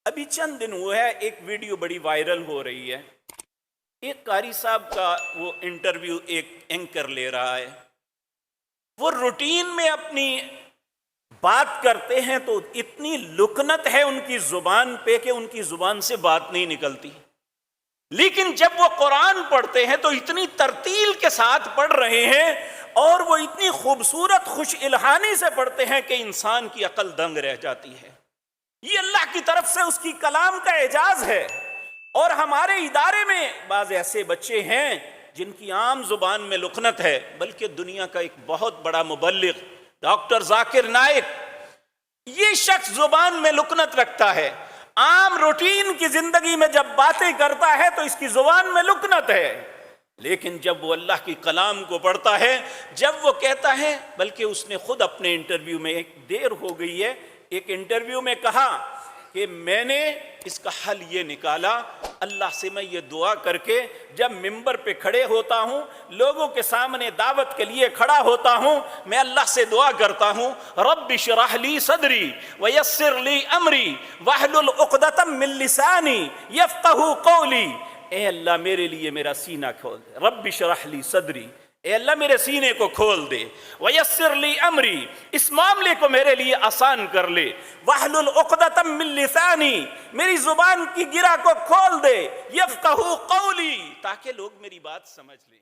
ابھی چند دن ہوا ہے، ایک ویڈیو بڑی وائرل ہو رہی ہے، ایک قاری صاحب کا وہ انٹرویو ایک اینکر لے رہا ہے، وہ روٹین میں اپنی بات کرتے ہیں تو اتنی لکنت ہے ان کی زبان پہ کہ ان کی زبان سے بات نہیں نکلتی، لیکن جب وہ قرآن پڑھتے ہیں تو اتنی ترتیل کے ساتھ پڑھ رہے ہیں اور وہ اتنی خوبصورت خوش الہانی سے پڑھتے ہیں کہ انسان کی عقل دنگ رہ جاتی ہے۔ یہ اللہ کی طرف سے اس کی کلام کا اعجاز ہے۔ اور ہمارے ادارے میں بعض ایسے بچے ہیں جن کی عام زبان میں لکنت ہے، بلکہ دنیا کا ایک بہت بڑا مبلغ ڈاکٹر ذاکر نائک، یہ شخص زبان میں لکنت رکھتا ہے، عام روٹین کی زندگی میں جب باتیں کرتا ہے تو اس کی زبان میں لکنت ہے، لیکن جب وہ اللہ کی کلام کو پڑھتا ہے، جب وہ کہتا ہے، بلکہ اس نے خود اپنے انٹرویو میں، ایک دیر ہو گئی ہے، ایک انٹرویو میں کہا کہ میں نے اس کا حل یہ نکالا، اللہ سے میں یہ دعا کر کے جب ممبر پہ کھڑے ہوتا ہوں، لوگوں کے سامنے دعوت کے لیے کھڑا ہوتا ہوں، میں اللہ سے دعا کرتا ہوں، رب اشرح لی صدری ویسر لی امری واحلل عقدۃ من لسانی یفقہوا قولی۔ اے اللہ میرے لیے میرا سینہ کھول دے، رب اشرح لی صدری، اے اللہ میرے سینے کو کھول دے، ویسر لی امری، اس معاملے کو میرے لیے آسان کر لے، واحلل عقدۃ من لسانی، میری زبان کی گرہ کو کھول دے، یفقہوا قولی، تاکہ لوگ میری بات سمجھ لیں۔